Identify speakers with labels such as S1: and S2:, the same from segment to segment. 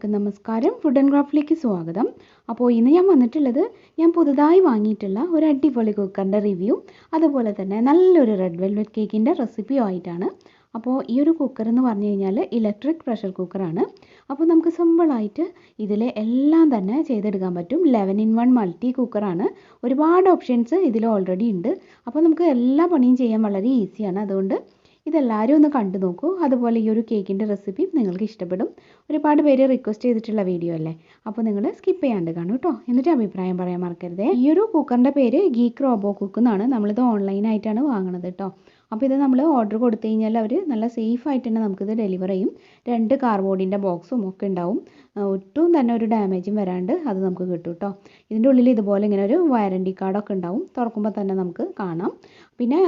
S1: എല്ലാവർക്കും നമസ്കാരം. Food and ക്രാഫ്റ്റിലേക്ക് സ്വാഗതം. അപ്പോൾ ഇന്ന് ഞാൻ വന്നിട്ടുള്ളത് ഞാൻ പുതുതായി വാങ്ങിയിട്ടുള്ള ഒരു അടിപൊളി കുക്കറിൻ്റെ റിവ്യൂ, അതുപോലെ തന്നെ നല്ലൊരു റെഡ് വെൽവെറ്റ് കേക്കിൻ്റെ റെസിപ്പിയും ആയിട്ടാണ്. അപ്പോൾ ഈ ഒരു കുക്കർ എന്ന് പറഞ്ഞു കഴിഞ്ഞാൽ ഇലക്ട്രിക് പ്രഷർ കുക്കറാണ്. അപ്പോൾ നമുക്ക് സിമ്പിളായിട്ട് ഇതിൽ എല്ലാം തന്നെ ചെയ്തെടുക്കാൻ പറ്റും. 11-in-1 multi കുക്കറാണ്. ഒരുപാട് ഓപ്ഷൻസ് ഇതിൽ ഓൾറെഡി ഉണ്ട്. അപ്പോൾ നമുക്ക് എല്ലാ പണിയും ചെയ്യാൻ വളരെ ഈസിയാണ്. അതുകൊണ്ട് ഇതെല്ലാവരും ഒന്ന് കണ്ടു നോക്കൂ. അതുപോലെ ഈ ഒരു കേക്കിൻ്റെ റെസിപ്പി നിങ്ങൾക്ക് ഇഷ്ടപ്പെടും. ഒരുപാട് പേര് റിക്വസ്റ്റ് ചെയ്തിട്ടുള്ള വീഡിയോ അല്ലേ, അപ്പോൾ നിങ്ങൾ സ്കിപ്പ് ചെയ്യാണ്ട് കാണൂ കേട്ടോ. എന്നിട്ട് അഭിപ്രായം പറയാൻ മറക്കരുതേ. ഈ ഒരു കുക്കറിൻ്റെ പേര് ഗീക്ക് റോബോകുക്ക് എന്നാണ്. നമ്മളിത് ഓൺലൈനായിട്ടാണ് വാങ്ങുന്നത് കേട്ടോ. അപ്പോൾ ഇത് നമ്മൾ ഓർഡർ കൊടുത്തു കഴിഞ്ഞാൽ അവർ നല്ല സേഫായിട്ട് തന്നെ നമുക്കിത് ഡെലിവർ ചെയ്യും. 2 കാർഡ്ബോർഡിൻ്റെ ബോക്സും ഒക്കെ ഉണ്ടാവും. ഒട്ടും തന്നെ ഒരു ഡാമേജും വരാണ്ട് അത് നമുക്ക് കിട്ടും കേട്ടോ. ഇതിൻ്റെ ഉള്ളിൽ ഇതുപോലെ ഇങ്ങനെ ഒരു വാറണ്ടി കാർഡൊക്കെ ഉണ്ടാവും. തുറക്കുമ്പോൾ തന്നെ നമുക്ക് കാണാം. പിന്നെ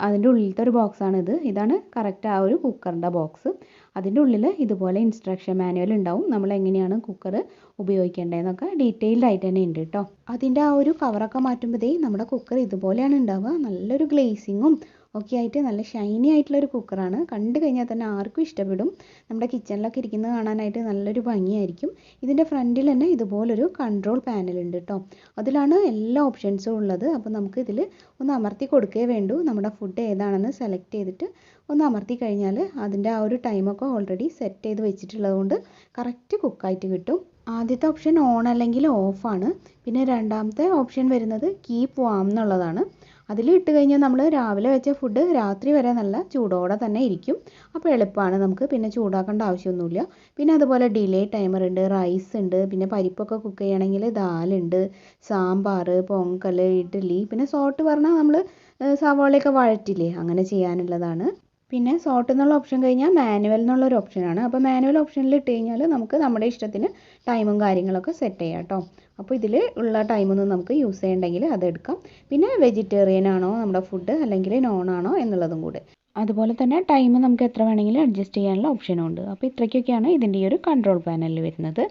S1: അതിൻ്റെ ഉള്ളിലത്തെ ഒരു ബോക്സാണിത്. ഇതാണ് കറക്റ്റ് ആ ഒരു കുക്കറിൻ്റെ ബോക്സ്. അതിൻ്റെ ഉള്ളിൽ ഇതുപോലെ ഇൻസ്ട്രക്ഷൻ മാനുവൽ ഉണ്ടാവും. നമ്മൾ എങ്ങനെയാണ് കുക്കർ ഉപയോഗിക്കേണ്ടതെന്നൊക്കെ ഡീറ്റെയിൽഡ് ആയിട്ട് തന്നെ ഉണ്ട് കേട്ടോ. അതിൻ്റെ ആ ഒരു കവറൊക്കെ മാറ്റുമ്പോഴേ നമ്മുടെ കുക്കർ ഇതുപോലെയാണ് ഉണ്ടാവുക. നല്ലൊരു ഗ്ലേസിങ്ങും ഒക്കെ ആയിട്ട് നല്ല ഷൈനി ആയിട്ടുള്ളൊരു കുക്കറാണ്. കണ്ടു കഴിഞ്ഞാൽ തന്നെ ആർക്കും ഇഷ്ടപ്പെടും. നമ്മുടെ കിച്ചണിലൊക്കെ ഇരിക്കുന്നത് കാണാനായിട്ട് നല്ലൊരു ഭംഗിയായിരിക്കും. ഇതിൻ്റെ ഫ്രണ്ടിൽ തന്നെ ഇതുപോലൊരു കൺട്രോൾ പാനൽ ഉണ്ട് കേട്ടോ. അതിലാണ് എല്ലാ ഓപ്ഷൻസും ഉള്ളത്. അപ്പോൾ നമുക്ക് ഇതിൽ ഒന്ന് അമർത്തി കൊടുക്കേ വേണ്ടൂ. നമ്മുടെ ഫുഡ് ഏതാണെന്ന് സെലക്ട് ചെയ്തിട്ട് ഒന്ന് അമർത്തി കഴിഞ്ഞാൽ അതിൻ്റെ ആ ഒരു ടൈമൊക്കെ ഓൾറെഡി സെറ്റ് ചെയ്ത് വെച്ചിട്ടുള്ളത് കൊണ്ട് കറക്റ്റ് കുക്കായിട്ട് കിട്ടും. ആദ്യത്തെ ഓപ്ഷൻ ഓൺ അല്ലെങ്കിൽ ഓഫാണ്. പിന്നെ രണ്ടാമത്തെ ഓപ്ഷൻ വരുന്നത് കീപ്പ് വാം എന്നുള്ളതാണ്. അതിൽ ഇട്ട് കഴിഞ്ഞാൽ നമ്മൾ രാവിലെ വെച്ച ഫുഡ് രാത്രി വരെ നല്ല ചൂടോടെ തന്നെ ഇരിക്കും. അപ്പോൾ എളുപ്പമാണ്, നമുക്ക് പിന്നെ ചൂടാക്കേണ്ട ആവശ്യമൊന്നുമില്ല. പിന്നെ അതുപോലെ ഡിലേ ടൈമർ ഉണ്ട്, റൈസ് ഉണ്ട്, പിന്നെ പരിപ്പൊക്കെ കുക്ക് ചെയ്യണമെങ്കിൽ ദാലുണ്ട്, സാമ്പാർ, പൊങ്കൽ, ഇഡ്ഡലി, പിന്നെ സോട്ട് പറഞ്ഞാൽ നമ്മൾ സവാളയൊക്കെ വഴറ്റില്ലേ അങ്ങനെ ചെയ്യാനുള്ളതാണ്. പിന്നെ സോട്ട് എന്നുള്ള ഓപ്ഷൻ കഴിഞ്ഞാൽ മാനുവൽ എന്നുള്ളൊരു ഓപ്ഷനാണ്. അപ്പോൾ മാനുവൽ ഓപ്ഷനിൽ ഇട്ട് കഴിഞ്ഞാൽ നമുക്ക് നമ്മുടെ ഇഷ്ടത്തിന് ടൈമും കാര്യങ്ങളൊക്കെ സെറ്റ് ചെയ്യാം കേട്ടോ. അപ്പോൾ ഇതിൽ ഉള്ള ടൈമൊന്നും നമുക്ക് യൂസ് ചെയ്യണമെങ്കിൽ അതെടുക്കാം. പിന്നെ വെജിറ്റേറിയൻ ആണോ നമ്മുടെ ഫുഡ് അല്ലെങ്കിൽ നോൺ ആണോ എന്നുള്ളതും കൂടെ. അതുപോലെ തന്നെ ടൈം നമുക്ക് എത്ര വേണമെങ്കിലും അഡ്ജസ്റ്റ് ചെയ്യാനുള്ള ഓപ്ഷനും ഉണ്ട്. അപ്പോൾ ഇത്രയ്ക്കൊക്കെയാണ് ഇതിൻ്റെ ഈ ഒരു കൺട്രോൾ പാനലിൽ വരുന്നത്.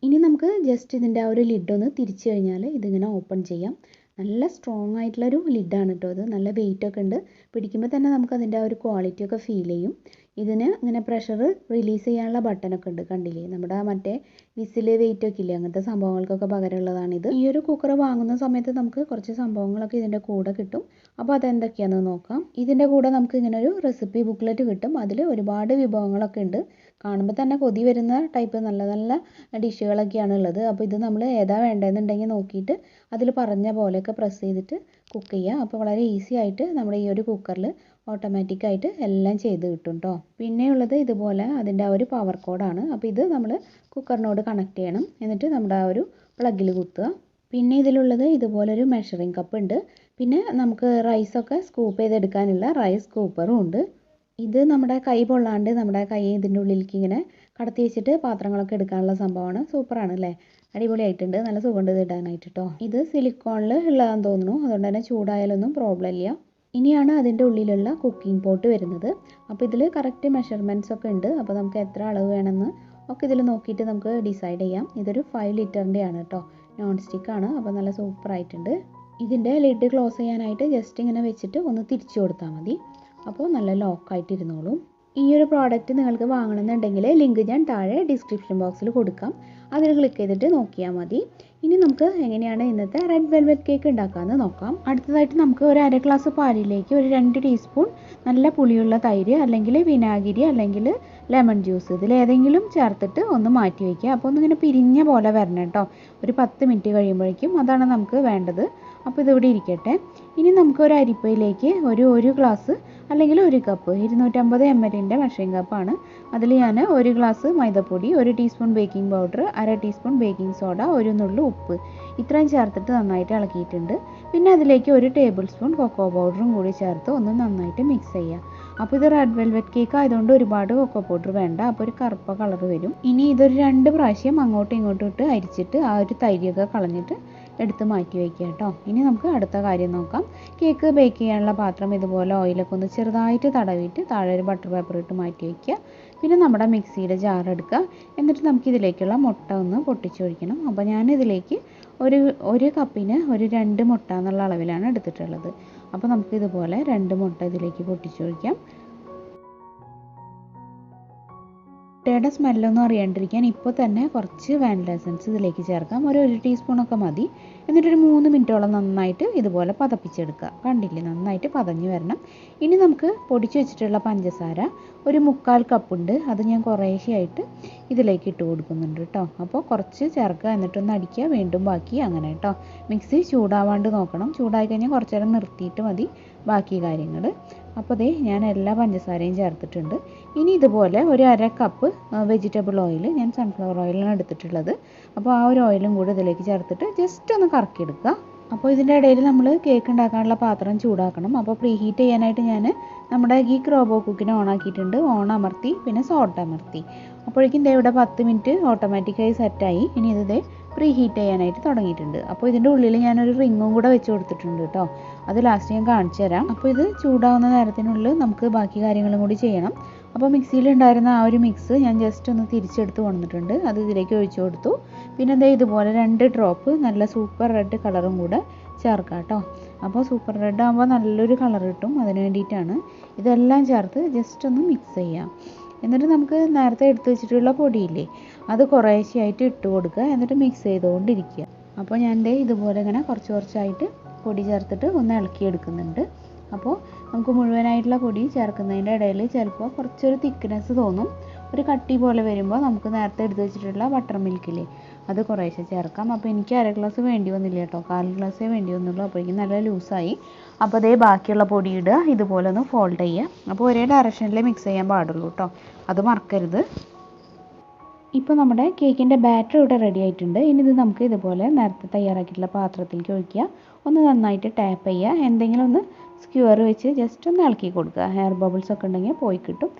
S1: ഇനി നമുക്ക് ജസ്റ്റ് ഇതിൻ്റെ ആ ഒരു ലിഡ് ഒന്ന് തിരിച്ചു കഴിഞ്ഞാൽ ഇതിങ്ങനെ ഓപ്പൺ ചെയ്യാം. നല്ല സ്ട്രോങ് ആയിട്ടുള്ളൊരു ലിഡാണ് കേട്ടോ. അത് നല്ല വെയിറ്റ് ഒക്കെ ഉണ്ട്. പിടിക്കുമ്പോൾ തന്നെ നമുക്ക് അതിൻ്റെ ആ ഒരു ക്വാളിറ്റി ഒക്കെ ഫീൽ ചെയ്യും. ഇതിന് ഇങ്ങനെ പ്രഷർ റിലീസ് ചെയ്യാനുള്ള ബട്ടനൊക്കെ ഉണ്ട്, കണ്ടില്ലേ? നമ്മുടെ മറ്റേ വിസിൽ വെയിറ്റ് ഒക്കെ ഇല്ലേ, അങ്ങനത്തെ സംഭവങ്ങൾക്കൊക്കെ പകരമുള്ളതാണിത്. ഈ ഒരു കുക്കർ വാങ്ങുന്ന സമയത്ത് നമുക്ക് കുറച്ച് സംഭവങ്ങളൊക്കെ ഇതിൻ്റെ കൂടെ കിട്ടും. അപ്പോൾ അതെന്തൊക്കെയാണെന്ന് നോക്കാം. ഇതിൻ്റെ കൂടെ നമുക്ക് ഇങ്ങനെ ഒരു റെസിപ്പി ബുക്ക്ലെറ്റ് കിട്ടും. അതിൽ ഒരുപാട് വിഭവങ്ങളൊക്കെ ഉണ്ട്. കാണുമ്പോൾ തന്നെ കൊതി വരുന്ന ടൈപ്പ് നല്ല നല്ല ഡിഷുകളൊക്കെയാണ് ഉള്ളത്. അപ്പോൾ ഇത് നമ്മൾ ഏതാ വേണ്ടതെന്നുണ്ടെങ്കിൽ നോക്കിയിട്ട് അതിൽ പറഞ്ഞ പോലെയൊക്കെ പ്രസ് ചെയ്തിട്ട് കുക്ക് ചെയ്യുക. അപ്പോൾ വളരെ ഈസി ആയിട്ട് നമ്മുടെ ഈ ഒരു കുക്കറിൽ ഓട്ടോമാറ്റിക്കായിട്ട് എല്ലാം ചെയ്ത് കിട്ടും കേട്ടോ. പിന്നെയുള്ളത് ഇതുപോലെ അതിൻ്റെ ആ ഒരു പവർ കോഡാണ്. അപ്പോൾ ഇത് നമ്മൾ കുക്കറിനോട് കണക്ട് ചെയ്യണം. എന്നിട്ട് നമ്മുടെ ആ ഒരു പ്ലഗിൽ കുത്തുക. പിന്നെ ഇതിലുള്ളത് ഇതുപോലൊരു മെഷറിംഗ് കപ്പ് ഉണ്ട്. പിന്നെ നമുക്ക് റൈസൊക്കെ സ്കൂപ്പ് ചെയ്തെടുക്കാനുള്ള റൈസ് സ്കൂപ്പറും ഉണ്ട്. ഇത് നമ്മുടെ കൈ പൊള്ളാണ്ട് നമ്മുടെ കൈ ഇതിൻ്റെ ഉള്ളിലേക്ക് ഇങ്ങനെ കടത്തി വെച്ചിട്ട് പാത്രങ്ങളൊക്കെ എടുക്കാനുള്ള സംഭവമാണ്. സൂപ്പറാണ് അല്ലേ? അടിപൊളിയായിട്ടുണ്ട്. നല്ല സുഖമുണ്ട് ഇത് ഇടാനായിട്ട് കേട്ടോ. ഇത് സിലിക്കോണിൽ ഉള്ളതാണെന്ന് തോന്നുന്നു. അതുകൊണ്ട് തന്നെ ചൂടായാലൊന്നും പ്രോബ്ലം ഇല്ല. ഇനിയാണ് അതിൻ്റെ ഉള്ളിലുള്ള കുക്കിംഗ് പോട്ട് വരുന്നത്. അപ്പോൾ ഇതിൽ കറക്റ്റ് മെഷർമെൻറ്റ്സ് ഒക്കെ ഉണ്ട്. അപ്പോൾ നമുക്ക് എത്ര അളവ് വേണമെന്ന് ഒക്കെ ഇതിൽ നോക്കിയിട്ട് നമുക്ക് ഡിസൈഡ് ചെയ്യാം. ഇതൊരു 5 ലിറ്ററിൻ്റെ ആണ് കേട്ടോ. നോൺ സ്റ്റിക്കാണ്. അപ്പോൾ നല്ല സൂപ്പറായിട്ടുണ്ട്. ഇതിൻ്റെ ലിഡ് ക്ലോസ് ചെയ്യാനായിട്ട് ജസ്റ്റ് ഇങ്ങനെ വെച്ചിട്ട് ഒന്ന് തിരിച്ചു കൊടുത്താൽ മതി. അപ്പോൾ നല്ല ലോക്കായിട്ട് ഇരുന്നോളും. ഈ ഒരു പ്രോഡക്റ്റ് നിങ്ങൾക്ക് വാങ്ങണമെന്നുണ്ടെങ്കിൽ ലിങ്ക് ഞാൻ താഴെ ഡിസ്ക്രിപ്ഷൻ ബോക്സിൽ കൊടുക്കാം. അതിൽ ക്ലിക്ക് ചെയ്തിട്ട് നോക്കിയാൽ മതി. ഇനി നമുക്ക് എങ്ങനെയാണ് ഇന്നത്തെ റെഡ് വെൽവെറ്റ് കേക്ക് ഉണ്ടാക്കാമെന്ന് നോക്കാം. അടുത്തതായിട്ട് നമുക്ക് ഒരു 1/2 ഗ്ലാസ് പാലിലേക്ക് ഒരു 2 ടീസ്പൂൺ നല്ല പുളിയുള്ള തൈര് അല്ലെങ്കിൽ വിനാഗിരി അല്ലെങ്കിൽ ലെമൺ ജ്യൂസ് ഇതിലേതെങ്കിലും ചേർത്തിട്ട് ഒന്ന് മാറ്റി വയ്ക്കുക. അപ്പോൾ ഒന്നിങ്ങനെ പിരിഞ്ഞ പോലെ വരണം കേട്ടോ. ഒരു 10 മിനിറ്റ് കഴിയുമ്പോഴേക്കും അതാണ് നമുക്ക് വേണ്ടത്. അപ്പോൾ ഇതിവിടെ ഇരിക്കട്ടെ. ഇനി നമുക്ക് ഒരു അരിപ്പയിലേക്ക് ഒരു ഗ്ലാസ് അല്ലെങ്കിൽ 1 കപ്പ് 250 ml മെഷറിംഗ് കപ്പാണ്. അതിൽ ഞാൻ 1 ഗ്ലാസ് മൈദപ്പൊടി, 1 teaspoon baking powder, 1/2 teaspoon baking soda, 1 നുള്ളു ഉപ്പ് ഇത്രയും ചേർത്തിട്ട് നന്നായിട്ട് ഇളക്കിയിട്ടുണ്ട്. പിന്നെ അതിലേക്ക് 1 ടേബിൾ സ്പൂൺ കൊക്കോ പൗഡറും കൂടി ചേർത്ത് ഒന്ന് നന്നായിട്ട് മിക്സ് ചെയ്യുക. അപ്പോൾ ഇത് റെഡ് വെൽവെറ്റ് കേക്ക് ആയതുകൊണ്ട് ഒരുപാട് കൊക്കോ പൗഡർ വേണ്ട. അപ്പോൾ ഒരു കറുപ്പ കളർ വരും. ഇനി ഇതൊരു 2 പ്രാവശ്യം അങ്ങോട്ടും ഇങ്ങോട്ടും ഇട്ട് അരിച്ചിട്ട് ആ ഒരു തൈരൊക്കെ കളഞ്ഞിട്ട് എടുത്ത് മാറ്റി വയ്ക്കുക കേട്ടോ. ഇനി നമുക്ക് അടുത്ത കാര്യം നോക്കാം. കേക്ക് ബേക്ക് ചെയ്യാനുള്ള പാത്രം ഇതുപോലെ ഓയിലൊക്കെ ഒന്ന് ചെറുതായിട്ട് തടവിയിട്ട് താഴെ ഒരു ബട്ടർ പേപ്പർ ഇട്ട് മാറ്റി വയ്ക്കുക. പിന്നെ നമ്മുടെ മിക്സിയുടെ ജാർ എടുക്കുക. എന്നിട്ട് നമുക്കിതിലേക്കുള്ള മുട്ട ഒന്ന് പൊട്ടിച്ചൊഴിക്കണം. അപ്പോൾ ഞാനിതിലേക്ക് ഒരു കപ്പിന് 2 മുട്ട എന്നുള്ള അളവിലാണ് എടുത്തിട്ടുള്ളത്. അപ്പോൾ നമുക്കിതുപോലെ 2 മുട്ട ഇതിലേക്ക് പൊട്ടിച്ചൊഴിക്കാം. മുട്ടയുടെ സ്മെല്ലൊന്നും അറിയാണ്ടിരിക്കാൻ ഇപ്പോൾ തന്നെ കുറച്ച് വാനില എസൻസ് ഇതിലേക്ക് ചേർക്കാം. ഒരു 1 ടീസ്പൂണൊക്കെ മതി. എന്നിട്ടൊരു 3 മിനിറ്റോളം നന്നായിട്ട് ഇതുപോലെ പതപ്പിച്ചെടുക്കുക. കണ്ടില്ലേ, നന്നായിട്ട് പതഞ്ഞ് വരണം. ഇനി നമുക്ക് പൊടിച്ച് വെച്ചിട്ടുള്ള പഞ്ചസാര ഒരു 1/4 കപ്പുണ്ട്. അത് ഞാൻ കുറേശ്ശെയായിട്ട് ഇതിലേക്ക് ഇട്ട് കൊടുക്കുന്നുണ്ട് കേട്ടോ. അപ്പോൾ കുറച്ച് ചേർക്കുക, എന്നിട്ടൊന്ന് അടിക്കുക, വീണ്ടും ബാക്കി, അങ്ങനെ കേട്ടോ. മിക്സി ചൂടാവാണ്ട് നോക്കണം. ചൂടായി കഴിഞ്ഞാൽ കുറച്ച് നേരം നിർത്തിയിട്ട് മതി ബാക്കി കാര്യങ്ങൾ. അപ്പോൾ ദേ ഞാൻ എല്ലാ പഞ്ചസാരയും ചേർത്തിട്ടുണ്ട്. ഇനി ഇതുപോലെ ഒരു 1/2 കപ്പ് വെജിറ്റബിൾ ഓയിൽ, ഞാൻ സൺഫ്ലവർ ഓയിലാണ് എടുത്തിട്ടുള്ളത്. അപ്പോൾ ആ ഒരു ഓയിലും കൂടി ഇതിലേക്ക് ചേർത്തിട്ട് ജസ്റ്റ് ഒന്ന് കറക്കിയെടുക്കുക. അപ്പോൾ ഇതിൻ്റെ ഇടയിൽ നമ്മൾ കേക്ക് ഉണ്ടാക്കാനുള്ള പാത്രം ചൂടാക്കണം. അപ്പോൾ പ്രീ ഹീറ്റ് ചെയ്യാനായിട്ട് ഞാൻ നമ്മുടെ ഗീക്ക് റോബോ കുക്കിനെ ഓണാക്കിയിട്ടുണ്ട്. ഓൺ അമർത്തി പിന്നെ സോൾട്ട് അമർത്തി. അപ്പോഴേക്കും ദേ ഇവിടെ 10 മിനിറ്റ് ഓട്ടോമാറ്റിക്കായി സെറ്റായി. ഇനി ഇത് പ്രീ ഹീറ്റ് ചെയ്യാനായിട്ട് തുടങ്ങിയിട്ടുണ്ട്. അപ്പോൾ ഇതിൻ്റെ ഉള്ളിൽ ഞാനൊരു റിങ്ങും കൂടെ വെച്ച് കൊടുത്തിട്ടുണ്ട് കേട്ടോ. അത് ലാസ്റ്റ് ഞാൻ കാണിച്ചു തരാം. അപ്പോൾ ഇത് ചൂടാവുന്ന നേരത്തിനുള്ളിൽ നമുക്ക് ബാക്കി കാര്യങ്ങളും കൂടി ചെയ്യണം. അപ്പോൾ മിക്സിയിലുണ്ടായിരുന്ന ആ ഒരു മിക്സ് ഞാൻ ജസ്റ്റ് ഒന്ന് തിരിച്ചെടുത്ത് കൊണ്ടിട്ടുണ്ട്. അത് ഇതിലേക്ക് ഒഴിച്ചു കൊടുത്തു. പിന്നെ ദേ ഇതുപോലെ 2 ഡ്രോപ്പ് നല്ല സൂപ്പർ റെഡ് കളറും കൂടെ ചേർക്കാം കേട്ടോ. അപ്പോൾ സൂപ്പർ റെഡ് ആകുമ്പോൾ നല്ലൊരു കളർ കിട്ടും, അതിന് വേണ്ടിയിട്ടാണ്. ഇതെല്ലാം ചേർത്ത് ജസ്റ്റ് ഒന്ന് മിക്സ് ചെയ്യാം. എന്നിട്ട് നമുക്ക് നേരത്തെ എടുത്ത് വെച്ചിട്ടുള്ള പൊടിയില്ലേ, അത് കുറേശ്ശെയായിട്ട് ഇട്ട് കൊടുക്കുക. എന്നിട്ട് മിക്സ് ചെയ്തുകൊണ്ടിരിക്കുക. അപ്പോൾ ഞാൻ ദേ ഇതുപോലെ ഇങ്ങനെ കുറച്ച് കുറച്ചായിട്ട് പൊടി ചേർത്തിട്ട് ഒന്ന് ഇളക്കിയെടുക്കുന്നുണ്ട്. അപ്പോൾ നമുക്ക് മുഴുവനായിട്ടുള്ള പൊടി ചേർക്കുന്നതിൻ്റെ ഇടയിൽ ചിലപ്പോൾ കുറച്ചൊരു തിക്നെസ് തോന്നും. ഒരു കട്ടി പോലെ വരുമ്പോൾ നമുക്ക് നേരത്തെ എടുത്ത് വെച്ചിട്ടുള്ള ബട്ടർ മിൽക്കില്ലേ, അത് കുറേശ്ശെ ചേർക്കാം. അപ്പോൾ എനിക്ക് 1/2 ഗ്ലാസ് വേണ്ടി വന്നില്ല കേട്ടോ, 1/4 ഗ്ലാസ്സേ വേണ്ടി വന്നുള്ളൂ. അപ്പോഴേക്കും നല്ല ലൂസായി. അപ്പോൾ അതേ ബാക്കിയുള്ള പൊടി ഇടുക, ഇതുപോലെ ഒന്ന് ഫോൾഡ് ചെയ്യുക. അപ്പോൾ ഒരേ ഡയറക്ഷനിൽ മിക്സ് ചെയ്യാൻ പാടുള്ളൂ കേട്ടോ, അത് മറക്കരുത്. ഇപ്പോൾ നമ്മുടെ കേക്കിൻ്റെ ബാറ്റർ ഇവിടെ റെഡി ആയിട്ടുണ്ട്. ഇനി ഇത് നമുക്ക് ഇതുപോലെ നേരത്തെ തയ്യാറാക്കിയിട്ടുള്ള പാത്രത്തിലേക്ക് ഒഴിക്കുക. ഒന്ന് നന്നായിട്ട് ടാപ്പ് ചെയ്യുക. എന്തെങ്കിലും ഒന്ന് സ്ക്യൂർ വെച്ച് ജസ്റ്റ് ഒന്ന് ഇളക്കി കൊടുക്കുക. ഹെയർ ബബിൾസ് ഒക്കെ ഉണ്ടെങ്കിൽ പോയി കിട്ടും.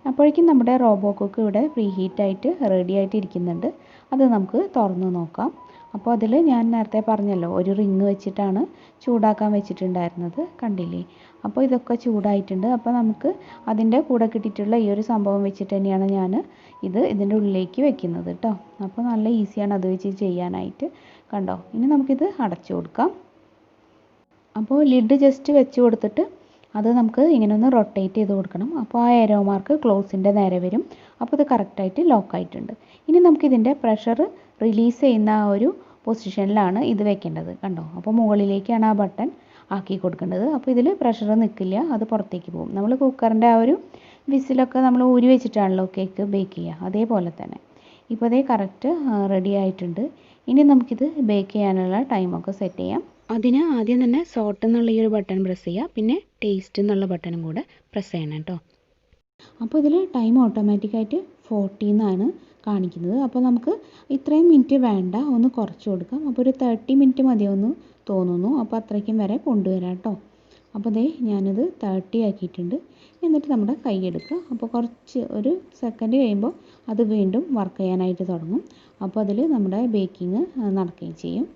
S1: അപ്പോഴേക്കും നമ്മുടെ റോബോ കുക്ക് ഇവിടെ പ്രീ ഹീറ്റായിട്ട് റെഡി ആയിട്ട് ഇരിക്കുന്നുണ്ട്. അത് നമുക്ക് തുറന്ന് നോക്കാം. അപ്പോൾ അതിൽ ഞാൻ നേരത്തെ പറഞ്ഞല്ലോ, ഒരു റിങ് വെച്ചിട്ടാണ് ചൂടാക്കാൻ വെച്ചിട്ടുണ്ടായിരുന്നത്, കണ്ടില്ലേ. അപ്പോൾ ഇതൊക്കെ ചൂടായിട്ടുണ്ട്. അപ്പോൾ നമുക്ക് അതിൻ്റെ കൂടെ കിട്ടിയിട്ടുള്ള ഈ ഒരു സംഭവം വെച്ചിട്ട് തന്നെയാണ് ഞാൻ ഇതിൻ്റെ ഉള്ളിലേക്ക് വെക്കുന്നത് കേട്ടോ. അപ്പോൾ നല്ല ഈസിയാണ് അത് വെച്ച് ചെയ്യാനായിട്ട്, കണ്ടോ. ഇനി നമുക്കിത് അടച്ചു കൊടുക്കാം. അപ്പോൾ ലിഡ് ജസ്റ്റ് വെച്ച് കൊടുത്തിട്ട് അത് നമുക്ക് ഇങ്ങനെ ഒന്ന് റൊട്ടേറ്റ് ചെയ്ത് കൊടുക്കണം. അപ്പോൾ ആ ഏരോ മാർക്ക് ക്ലോസിൻ്റെ നേരെ വരും. അപ്പോൾ ഇത് കറക്റ്റായിട്ട് ലോക്കായിട്ടുണ്ട്. ഇനി നമുക്കിതിൻ്റെ പ്രഷർ റിലീസ് ചെയ്യുന്ന ആ ഒരു പൊസിഷനിലാണ് ഇത് വെക്കേണ്ടത്, കണ്ടോ. അപ്പോൾ മുകളിലേക്കാണ് ആ ബട്ടൺ ആക്കി കൊടുക്കേണ്ടത്. അപ്പോൾ ഇതിൽ പ്രഷർ നിൽക്കില്ല, അത് പുറത്തേക്ക് പോകും. നമ്മൾ കുക്കറിൻ്റെ ആ ഒരു വിസിലൊക്കെ നമ്മൾ ഊരി വെച്ചിട്ടാണല്ലോ കേക്ക് ബേക്ക് ചെയ്യുക, അതേപോലെ തന്നെ. ഇപ്പോൾ അതേ കറക്റ്റ് റെഡി ആയിട്ടുണ്ട്. ഇനി നമുക്കിത് ബേക്ക് ചെയ്യാനുള്ള ടൈമൊക്കെ സെറ്റ് ചെയ്യാം. അതിന് ആദ്യം തന്നെ സോൾട്ട് എന്നുള്ള ഈ ഒരു ബട്ടൺ പ്രസ് ചെയ്യുക, പിന്നെ ടേസ്റ്റ് എന്നുള്ള ബട്ടണും കൂടെ പ്രസ് ചെയ്യണം കേട്ടോ. അപ്പോൾ ഇതിൽ ടൈം ഓട്ടോമാറ്റിക്കായിട്ട് 40 എന്നാണ് കാണിക്കുന്നത്. അപ്പോൾ നമുക്ക് ഇത്രയും മിനിറ്റ് വേണ്ട, ഒന്ന് കുറച്ച് കൊടുക്കാം. അപ്പോൾ ഒരു 30 മിനിറ്റ് മതിയെന്ന് തോന്നുന്നു. അപ്പോൾ അത്രയ്ക്കും വരെ കൊണ്ടുവരാം കേട്ടോ. അപ്പോൾ ദേ ഞാനിത് 30 ആക്കിയിട്ടുണ്ട്. എന്നിട്ട് നമ്മുടെ കൈ എടുക്കുക. അപ്പോൾ കുറച്ച് ഒരു സെക്കൻഡ് കഴിയുമ്പോൾ അത് വീണ്ടും വർക്ക് ചെയ്യാനായിട്ട് തുടങ്ങും. അപ്പോൾ അതിൽ നമ്മുടെ ബേക്കിംഗ് നടക്കുകയും ചെയ്യും.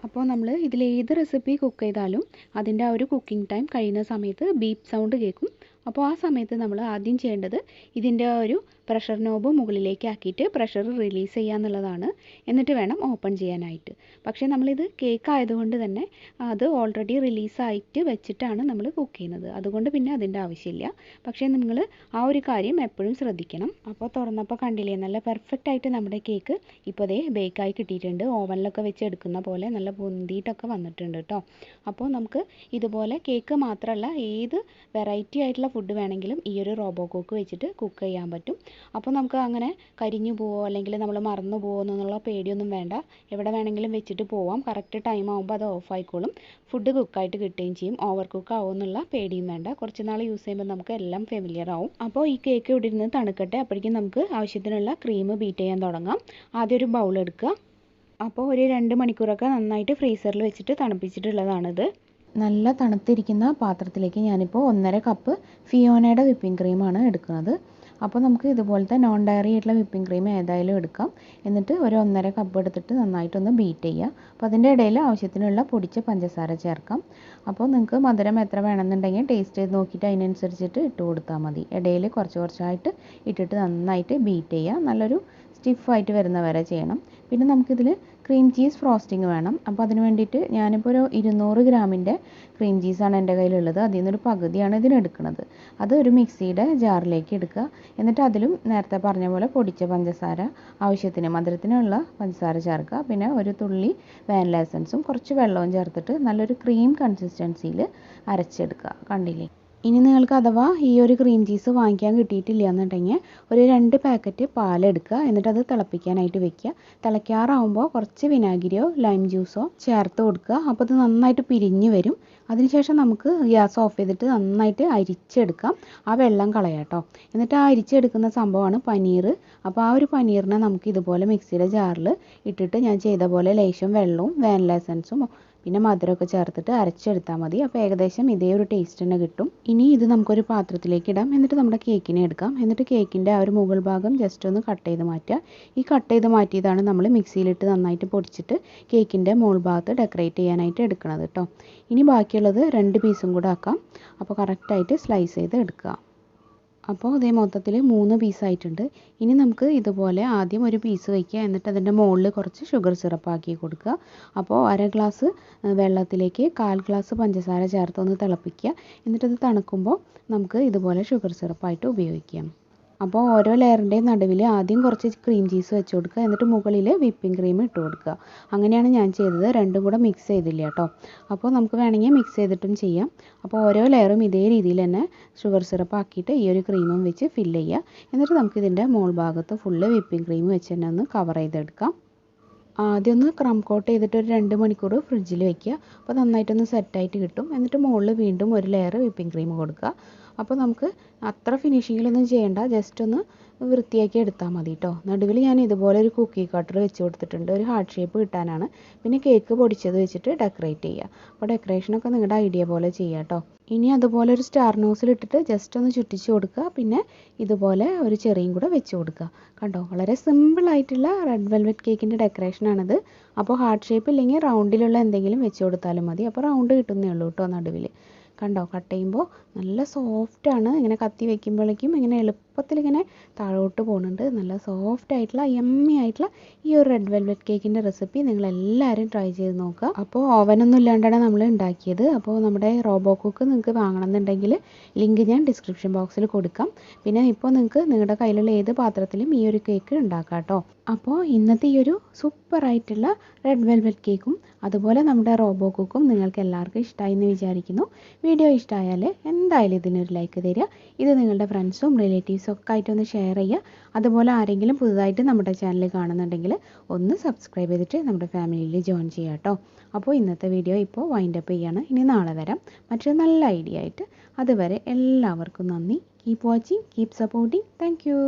S1: അപ്പോൾ നമ്മൾ ഇതിൽ ഏത് റെസിപ്പി കുക്ക് ചെയ്താലും അതിൻ്റെ ആ ഒരു കുക്കിംഗ് ടൈം കഴിയുന്ന സമയത്ത് ബീപ്പ് സൗണ്ട് കേൾക്കും. അപ്പോൾ ആ സമയത്ത് നമ്മൾ ആദ്യം ചെയ്യേണ്ടത് ഇതിൻ്റെ ആ ഒരു പ്രഷർ നോബ് മുകളിലേക്ക് ആക്കിയിട്ട് പ്രഷർ റിലീസ് ചെയ്യുക എന്നുള്ളതാണ്. എന്നിട്ട് വേണം ഓപ്പൺ ചെയ്യാനായിട്ട്. പക്ഷേ നമ്മളിത് കേക്ക് ആയതുകൊണ്ട് തന്നെ അത് ഓൾറെഡി റിലീസായിട്ട് വെച്ചിട്ടാണ് നമ്മൾ കുക്ക് ചെയ്യുന്നത്. അതുകൊണ്ട് പിന്നെ അതിൻ്റെ ആവശ്യമില്ല. പക്ഷേ നിങ്ങൾ ആ ഒരു കാര്യം എപ്പോഴും ശ്രദ്ധിക്കണം. അപ്പോൾ തുറന്നപ്പോൾ കണ്ടില്ലേ, നല്ല പെർഫെക്റ്റ് ആയിട്ട് നമ്മുടെ കേക്ക് ഇപ്പോൾ ദേ ബേക്കായി കിട്ടിയിട്ടുണ്ട്. ഓവനിലൊക്കെ വെച്ച് എടുക്കുന്ന പോലെ നല്ല പൊന്തിയിട്ടൊക്കെ വന്നിട്ടുണ്ട് കേട്ടോ. അപ്പോൾ നമുക്ക് ഇതുപോലെ കേക്ക് മാത്രമല്ല ഏത് വെറൈറ്റി ആയിട്ടുള്ള ഫുഡ് വേണമെങ്കിലും ഈ ഒരു റോബോ കുക്ക് വെച്ചിട്ട് കുക്ക് ചെയ്യാൻ പറ്റും. അപ്പോൾ നമുക്ക് അങ്ങനെ കരിഞ്ഞു പോവോ അല്ലെങ്കിൽ നമ്മൾ മറന്നു പോവോ എന്നുള്ള പേടിയൊന്നും വേണ്ട. എവിടെ വേണമെങ്കിലും വെച്ചിട്ട് പോവാം. കറക്റ്റ് ടൈം ആകുമ്പോൾ അത് ഓഫ് ആയിക്കോളും. ഫുഡ് കുക്കായിട്ട് കിട്ടുകയും ചെയ്യും. ഓവർ കുക്ക് ആവും എന്നുള്ള പേടിയും വേണ്ട. കുറച്ച് നാൾ യൂസ് ചെയ്യുമ്പോൾ നമുക്ക് എല്ലാം ഫെമിലിയർ ആവും. അപ്പോൾ ഈ കേക്ക് ഇവിടെ ഇരുന്ന് തണുക്കട്ടെ. അപ്പോഴേക്കും നമുക്ക് ആവശ്യത്തിനുള്ള ക്രീം ബീറ്റ് ചെയ്യാൻ തുടങ്ങാം. ആദ്യം ഒരു ബൗൾ എടുക്കുക. അപ്പോൾ ഒരു 2 മണിക്കൂറൊക്കെ നന്നായിട്ട് ഫ്രീസറിൽ വെച്ചിട്ട് തണുപ്പിച്ചിട്ടുള്ളതാണിത്. നല്ല തണുത്തിരിക്കുന്ന പാത്രത്തിലേക്ക് ഞാനിപ്പോൾ 1.5 കപ്പ് ഫിയോനയുടെ വിപ്പിംഗ് ക്രീമാണ് എടുക്കുന്നത്. അപ്പോൾ നമുക്ക് ഇതുപോലത്തെ നോൺ ഡയറി ആയിട്ടുള്ള വിപ്പിംഗ് ക്രീം ഏതായാലും എടുക്കാം. എന്നിട്ട് ഒരു 1.5 കപ്പ് എടുത്തിട്ട് നന്നായിട്ടൊന്ന് ബീറ്റ് ചെയ്യുക. അപ്പോൾ അതിൻ്റെ ഇടയിൽ ആവശ്യത്തിനുള്ള പൊടിച്ച പഞ്ചസാര ചേർക്കാം. അപ്പോൾ നിങ്ങൾക്ക് മധുരം എത്ര വേണമെന്നുണ്ടെങ്കിൽ ടേസ്റ്റ് ചെയ്ത് നോക്കിയിട്ട് അതിനനുസരിച്ചിട്ട് ഇട്ട് കൊടുത്താൽ മതി. ഇടയിൽ കുറച്ച് കുറച്ചായിട്ട് ഇട്ടിട്ട് നന്നായിട്ട് ബീറ്റ് ചെയ്യുക. നല്ലൊരു സ്റ്റിഫായിട്ട് വരുന്ന വരെ ചെയ്യണം. പിന്നെ നമുക്കിതിൽ ക്രീം ചീസ് ഫ്രോസ്റ്റിംഗ് വേണം. അപ്പോൾ അതിന് വേണ്ടിയിട്ട് ഞാനിപ്പോൾ ഒരു 200 ഗ്രാമിൻ്റെ ക്രീം ചീസാണ് എൻ്റെ കയ്യിലുള്ളത്. അതിൽ നിന്നൊരു പകുതിയാണ് ഇതിനെടുക്കുന്നത്. അത് ഒരു മിക്സിയുടെ ജാറിലേക്ക് എടുക്കുക. എന്നിട്ട് അതിലും നേരത്തെ പറഞ്ഞ പോലെ പൊടിച്ച പഞ്ചസാര, ആവശ്യത്തിന് മധുരത്തിനുള്ള പഞ്ചസാര ചേർക്കുക. പിന്നെ ഒരു തുള്ളി വാനില എസൻസും കുറച്ച് വെള്ളവും ചേർത്തിട്ട് നല്ലൊരു ക്രീം കൺസിസ്റ്റൻസിയിൽ അരച്ചെടുക്കുക. കണ്ടില്ലേ? ഇനി നിങ്ങൾക്ക് അഥവാ ഈ ഒരു ക്രീം ചീസ് വാങ്ങിക്കാൻ കിട്ടിയിട്ടില്ല എന്നുണ്ടെങ്കിൽ ഒരു 2 പാക്കറ്റ് പാലെടുക്കുക. എന്നിട്ട് അത് തിളപ്പിക്കാനായിട്ട് വെക്കുക. തിളയ്ക്കാറാവുമ്പോൾ കുറച്ച് വിനാഗിരിയോ ലൈം ജ്യൂസോ ചേർത്ത് കൊടുക്കുക. അപ്പോൾ അത് നന്നായിട്ട് പിരിഞ്ഞ് വരും. അതിനുശേഷം നമുക്ക് ഗ്യാസ് ഓഫ് ചെയ്തിട്ട് നന്നായിട്ട് അരിച്ചെടുക്കാം. ആ വെള്ളം കളയാം കേട്ടോ. എന്നിട്ട് ആ അരിച്ചെടുക്കുന്ന സംഭവമാണ് പനീർ. അപ്പോൾ ആ ഒരു പനീറിനെ നമുക്ക് ഇതുപോലെ മിക്സിയുടെ ജാറിൽ ഇട്ടിട്ട് ഞാൻ ചെയ്ത പോലെ ലേശം വെള്ളവും വാനില എസൻസും പിന്നെ മധുരമൊക്കെ ചേർത്തിട്ട് അരച്ചെടുത്താൽ മതി. അപ്പോൾ ഏകദേശം ഇതേ ഒരു ടേസ്റ്റ് തന്നെ കിട്ടും. ഇനി ഇത് നമുക്കൊരു പാത്രത്തിലേക്ക് ഇടാം. എന്നിട്ട് നമ്മുടെ കേക്കിനെ എടുക്കാം. എന്നിട്ട് കേക്കിൻ്റെ ആ ഒരു മുകൾ ഭാഗം ജസ്റ്റ് ഒന്ന് കട്ട് ചെയ്ത് മാറ്റുക. ഈ കട്ട് ചെയ്ത് മാറ്റിയതാണ് നമ്മൾ മിക്സിയിലിട്ട് നന്നായിട്ട് പൊടിച്ചിട്ട് കേക്കിൻ്റെ മുകൾ ഭാഗത്ത് ഡെക്കറേറ്റ് ചെയ്യാനായിട്ട് എടുക്കുന്നത് കേട്ടോ. ഇനി ബാക്കിയുള്ളത് 2 പീസും കൂടെ ആക്കാം. അപ്പോൾ കറക്റ്റായിട്ട് സ്ലൈസ് ചെയ്ത് എടുക്കുക. അപ്പോൾ ഇതേ മൊത്തത്തിൽ 3 പീസായിട്ടുണ്ട്. ഇനി നമുക്ക് ഇതുപോലെ ആദ്യം ഒരു പീസ് വയ്ക്കുക. എന്നിട്ട് അതിൻ്റെ മുകളിൽ കുറച്ച് ഷുഗർ സിറപ്പ് ആക്കി കൊടുക്കുക. അപ്പോൾ 1/2 ഗ്ലാസ് വെള്ളത്തിലേക്ക് 1/4 ഗ്ലാസ് പഞ്ചസാര ചേർത്ത് ഒന്ന് തിളപ്പിക്കുക. എന്നിട്ടത് തണുക്കുമ്പോൾ നമുക്ക് ഇതുപോലെ ഷുഗർ സിറപ്പായിട്ട് ഉപയോഗിക്കാം. അപ്പോൾ ഓരോ ലെയറിൻ്റെയും നടുവിൽ ആദ്യം കുറച്ച് ക്രീം ചീസ് വെച്ച് കൊടുക്കുക. എന്നിട്ട് മുകളിൽ വിപ്പിംഗ് ക്രീം ഇട്ട് കൊടുക്കുക. അങ്ങനെയാണ് ഞാൻ ചെയ്തത്. രണ്ടും കൂടെ മിക്സ് ചെയ്തില്ല കേട്ടോ. അപ്പോൾ നമുക്ക് വേണമെങ്കിൽ മിക്സ് ചെയ്തിട്ടും ചെയ്യാം. അപ്പോൾ ഓരോ ലെയറും ഇതേ രീതിയിൽ തന്നെ ഷുഗർ സിറപ്പ് ആക്കിയിട്ട് ഈ ഒരു ക്രീമും വെച്ച് ഫില്ല് ചെയ്യുക. എന്നിട്ട് നമുക്കിതിൻ്റെ മുകൾ ഭാഗത്ത് ഫുള്ള് വിപ്പിംഗ് ക്രീം വെച്ച് തന്നെ ഒന്ന് കവർ ചെയ്തെടുക്കാം. ആദ്യം ഒന്ന് ക്രം കോട്ട് ചെയ്തിട്ട് ഒരു 2 മണിക്കൂർ ഫ്രിഡ്ജിൽ വെക്കുക. അപ്പോൾ നന്നായിട്ടൊന്ന് സെറ്റായിട്ട് കിട്ടും. എന്നിട്ട് മുകളിൽ വീണ്ടും ഒരു ലെയർ വിപ്പിംഗ് ക്രീം കൊടുക്കുക. അപ്പോൾ നമുക്ക് അത്ര ഫിനിഷിങ്ങിലൊന്നും ചെയ്യേണ്ട, ജസ്റ്റ് ഒന്ന് വൃത്തിയാക്കി എടുത്താൽ മതി കേട്ടോ. നടുവിൽ ഞാൻ ഇതുപോലെ ഒരു കുക്കി കട്ടർ വെച്ച് കൊടുത്തിട്ടുണ്ട്. ഒരു ഹാർട്ട് ഷേപ്പ് കിട്ടാനാണ്. പിന്നെ കേക്ക് പൊടിച്ചത് വെച്ചിട്ട് ഡെക്കറേറ്റ് ചെയ്യുക. അപ്പോൾ ഡെക്കറേഷനൊക്കെ നിങ്ങളുടെ ഐഡിയ പോലെ ചെയ്യുക കേട്ടോ. ഇനി അതുപോലെ ഒരു സ്റ്റാർ നോസിൽ ഇട്ടിട്ട് ജസ്റ്റ് ഒന്ന് ചുറ്റിച്ച് കൊടുക്കുക. പിന്നെ ഇതുപോലെ ഒരു ചെറിയും കൂടെ വെച്ച് കൊടുക്കുക. കണ്ടോ, വളരെ സിമ്പിളായിട്ടുള്ള റെഡ് വെൽവെറ്റ് കേക്കിൻ്റെ ഡെക്കറേഷനാണിത്. അപ്പോൾ ഹാർട്ട് ഷേപ്പ് ഇല്ലെങ്കിൽ റൗണ്ടിലുള്ള എന്തെങ്കിലും വെച്ച് കൊടുത്താലും മതി. അപ്പോൾ റൗണ്ട് കിട്ടുന്നേ ഉള്ളൂ കേട്ടോ നടുവിൽ. കണ്ടോ, കട്ട് ചെയ്യുമ്പോൾ നല്ല സോഫ്റ്റാണ്. ഇങ്ങനെ കത്തി വയ്ക്കുമ്പോഴേക്കും ഇങ്ങനെ എളുപ്പത്തിൽ ഇങ്ങനെ താഴോട്ട് പോകുന്നുണ്ട്. നല്ല സോഫ്റ്റ് ആയിട്ടുള്ള യമ്മി ആയിട്ടുള്ള ഈ ഒരു റെഡ് വെൽവെറ്റ് കേക്കിൻ്റെ റെസിപ്പി നിങ്ങളെല്ലാവരും ട്രൈ ചെയ്ത് നോക്കുക. അപ്പോൾ ഓവനൊന്നും ഇല്ലാണ്ടാണ് നമ്മൾ ഉണ്ടാക്കിയത്. അപ്പോൾ നമ്മുടെ റോബോ കുക്ക് നിങ്ങൾക്ക് വാങ്ങണമെന്നുണ്ടെങ്കിൽ ലിങ്ക് ഞാൻ ഡിസ്ക്രിപ്ഷൻ ബോക്സിൽ കൊടുക്കാം. പിന്നെ ഇപ്പോൾ നിങ്ങൾക്ക് നിങ്ങളുടെ കയ്യിലുള്ള ഏത് പാത്രത്തിലും ഈ ഒരു കേക്ക് ഉണ്ടാക്കാം കേട്ടോ. അപ്പോൾ ഇന്നത്തെ ഈ ഒരു സൂപ്പറായിട്ടുള്ള റെഡ് വെൽവെറ്റ് കേക്കും അതുപോലെ നമ്മുടെ റോബോ കുക്കും നിങ്ങൾക്ക് എല്ലാവർക്കും ഇഷ്ടമായി എന്ന് വിചാരിക്കുന്നു. വീഡിയോ ഇഷ്ടമായാൽ എന്തായാലും ഇതിനൊരു ലൈക്ക് തരിക. ഇത് നിങ്ങളുടെ ഫ്രണ്ട്സും റിലേറ്റീവ്സും ഒക്കെ ആയിട്ടൊന്ന് ഷെയർ ചെയ്യുക. അതുപോലെ ആരെങ്കിലും പുതുതായിട്ട് നമ്മുടെ ചാനൽ കാണുന്നുണ്ടെങ്കിൽ ഒന്ന് സബ്സ്ക്രൈബ് ചെയ്തിട്ട് നമ്മുടെ ഫാമിലിയിൽ ജോയിൻ ചെയ്യുക കേട്ടോ. അപ്പോൾ ഇന്നത്തെ വീഡിയോ ഇപ്പോൾ വൈൻഡപ്പ് ചെയ്യാണ്. ഇനി നാളെ വരാം മറ്റൊരു നല്ല ഐഡിയ ആയിട്ട്. അതുവരെ എല്ലാവർക്കും നന്ദി. Keep watching, keep supporting. Thank you.